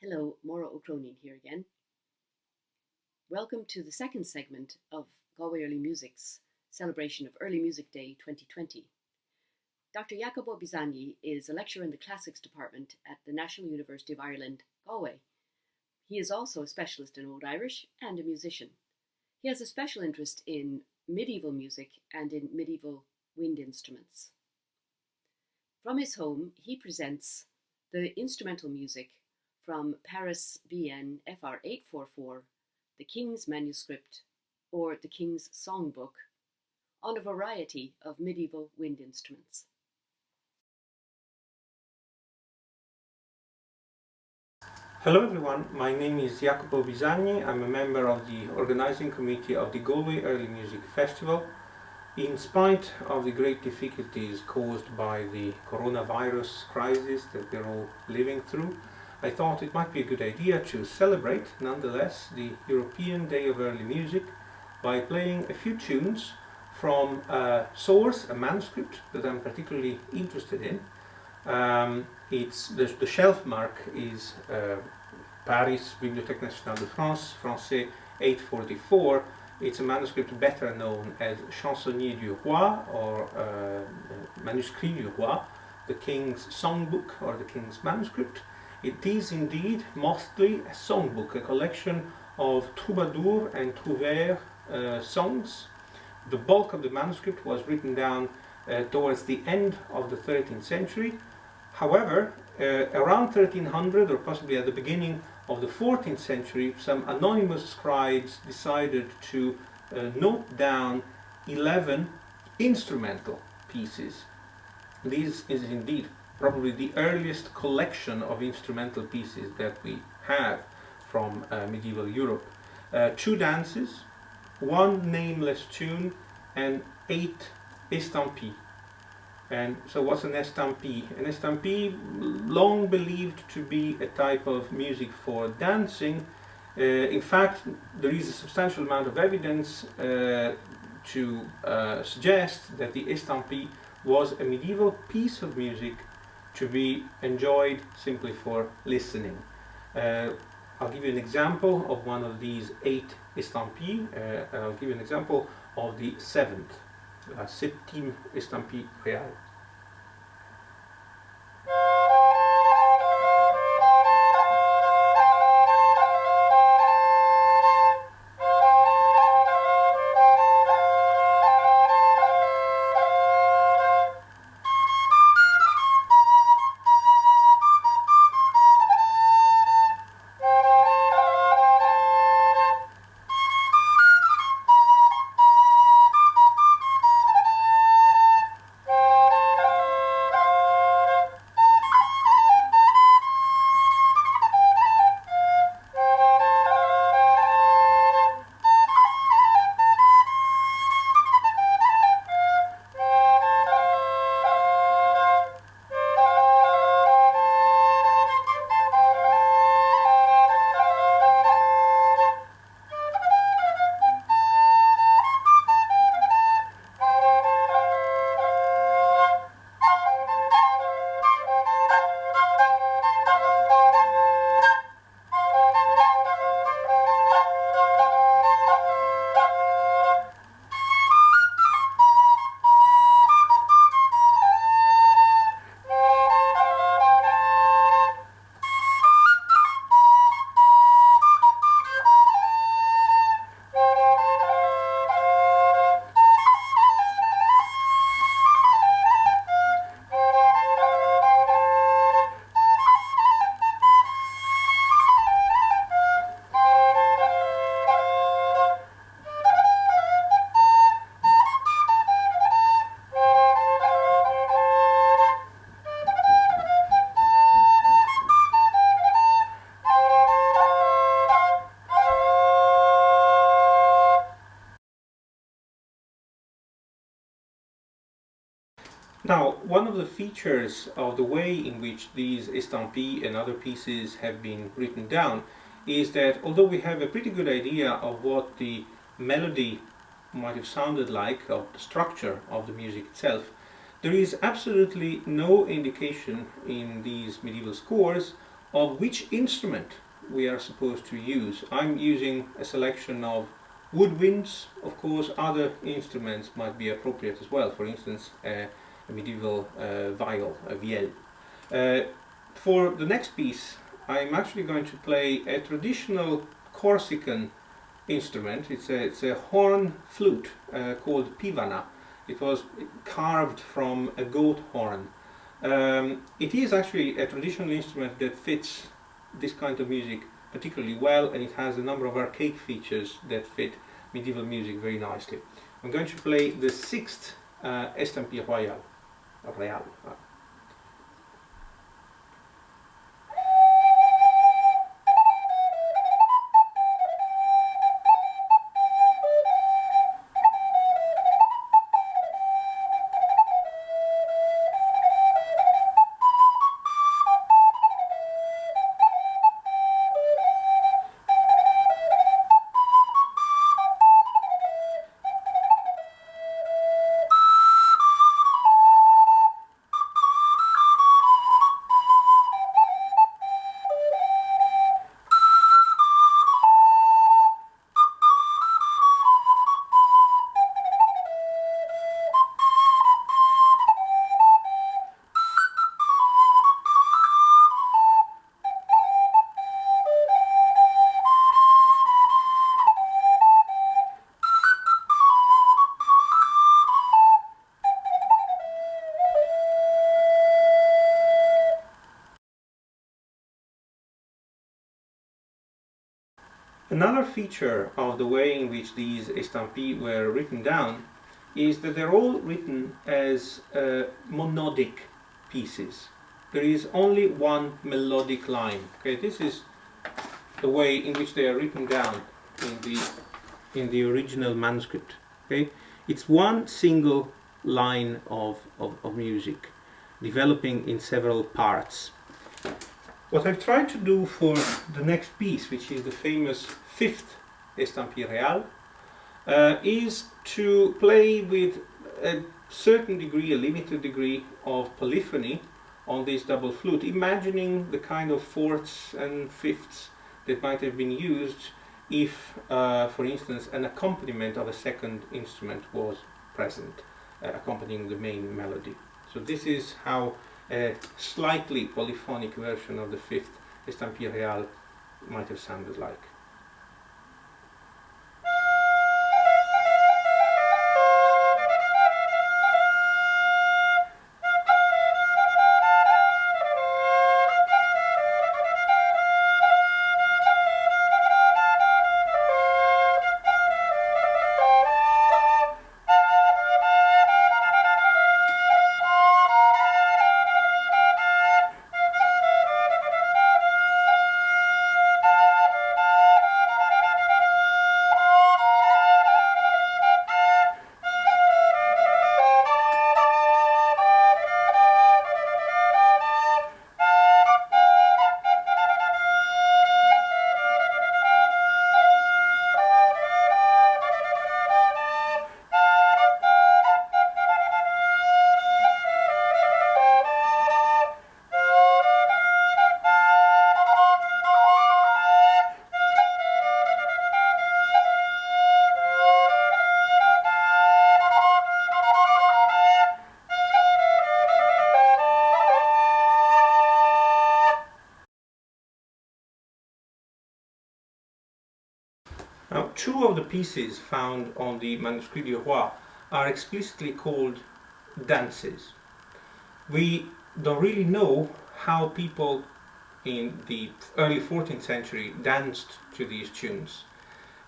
Hello, Maura O'Cronin here again. Welcome to the second segment of Galway Early Music's celebration of Early Music Day 2020. Dr. Jacopo Bisagni is a lecturer in the Classics Department at the National University of Ireland, Galway. He is also a specialist in Old Irish and a musician. He has a special interest in medieval music and in medieval wind instruments. From his home, he presents the instrumental music from Paris BN Fr844, the King's Manuscript, or the King's Songbook, on a variety of medieval wind instruments. Hello everyone, my name is Jacopo Bisagni. I'm a member of the organizing committee of the Galway Early Music Festival. In spite of the great difficulties caused by the coronavirus crisis that we're all living through, I thought it might be a good idea to celebrate, nonetheless, the European Day of Early Music by playing a few tunes from a source, a manuscript that I'm particularly interested in. It's the shelf mark is Paris Bibliothèque Nationale de France, Français 844. It's a manuscript better known as Chansonnier du Roi, or Manuscript du Roi, the King's Songbook or the King's Manuscript. It is indeed mostly a songbook, a collection of troubadour and trouvère songs. The bulk of the manuscript was written down towards the end of the 13th century. However, around 1300, or possibly at the beginning of the 14th century, some anonymous scribes decided to note down 11 instrumental pieces. This is indeed probably the earliest collection of instrumental pieces that we have from medieval Europe. 2 dances, 1 nameless tune, and 8 estampis. And so what's an estampis? An estampis, long believed to be a type of music for dancing. In fact, there is a substantial amount of evidence to suggest that the estampis was a medieval piece of music to be enjoyed simply for listening. I'll give you an example of one of these 8 estampis. I'll give you an example of the 7th, la 7e estampis réal. Now, one of the features of the way in which these estampis and other pieces have been written down is that although we have a pretty good idea of what the melody might have sounded like, of the structure of the music itself, there is absolutely no indication in these medieval scores of which instrument we are supposed to use. I'm using a selection of woodwinds. Of course, other instruments might be appropriate as well. For instance, a medieval viol, a viol. For the next piece, I'm actually going to play a traditional Corsican instrument. It's a horn flute called Pavana. It was carved from a goat horn. It is actually a traditional instrument that fits this kind of music particularly well, and it has a number of archaic features that fit medieval music very nicely. I'm going to play the sixth Estampille Royale. Another feature of the way in which these estampilles were written down is that they're all written as monodic pieces. There is only one melodic line. Okay, this is the way in which they are written down in the original manuscript. Okay, it's one single line of music developing in several parts. What I've tried to do for the next piece, which is the famous fifth Estampille Real, is to play with a certain degree, a limited degree of polyphony on this double flute, imagining the kind of fourths and fifths that might have been used if, for instance, an accompaniment of a second instrument was present, accompanying the main melody. So this is how a slightly polyphonic version of the fifth Estampille Real might have sounded like. Now, two of the pieces found on the Manuscript du Roi are explicitly called dances. We don't really know how people in the early 14th century danced to these tunes.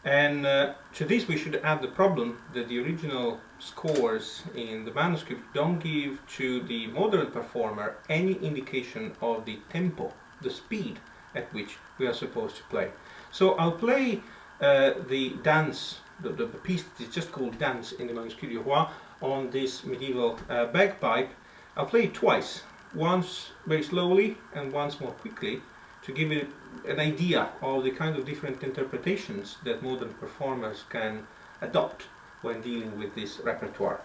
And to this we should add the problem that the original scores in the manuscript don't give to the modern performer any indication of the tempo, the speed at which we are supposed to play. So I'll play the dance, the piece that is just called Dance in the Manuscript du Roi, on this medieval bagpipe. I'll play it twice, once very slowly and once more quickly, to give it an idea of the kind of different interpretations that modern performers can adopt when dealing with this repertoire.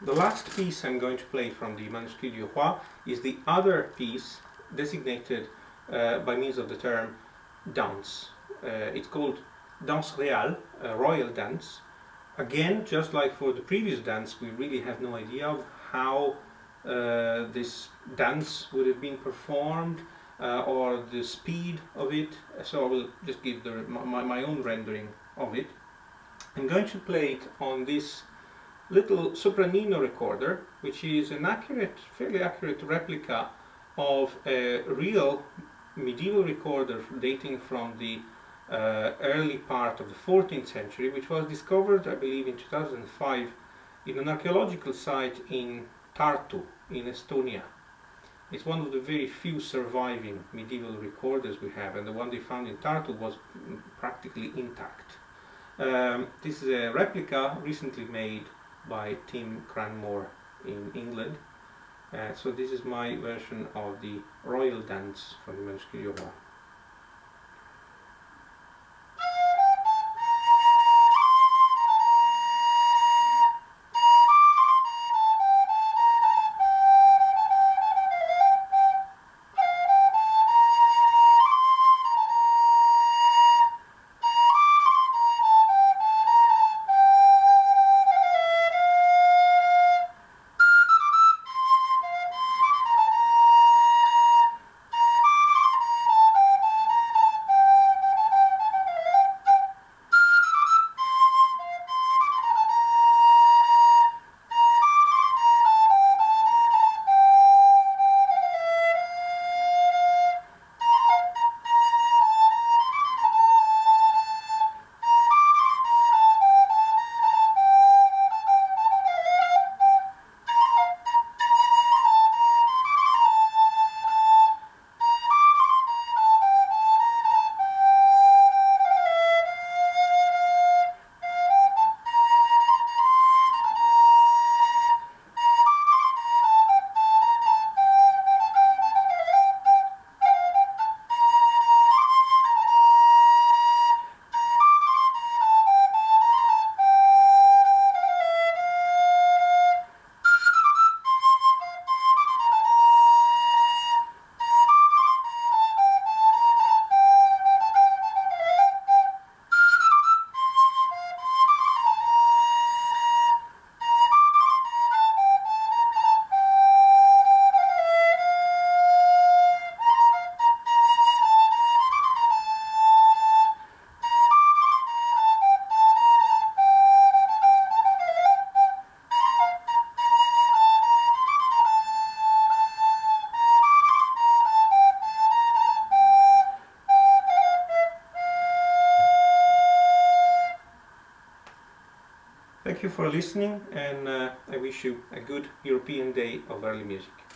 The last piece I'm going to play from the Manuscript du Roi is the other piece designated by means of the term dance. It's called Danse Réale, a royal dance. Again, just like for the previous dance, we really have no idea of how this dance would have been performed or the speed of it, so I will just give my own rendering of it. I'm going to play it on this little sopranino recorder, which is an fairly accurate replica of a real medieval recorder dating from the early part of the 14th century, which was discovered, I believe, in 2005 in an archaeological site in Tartu, in Estonia. It's one of the very few surviving medieval recorders we have, and the one they found in Tartu was practically intact. This is a replica recently made by Tim Cranmore in England. So this is my version of the royal dance from the Manuscript du Roi. Thank you for listening, and I wish you a good European Day of Early Music.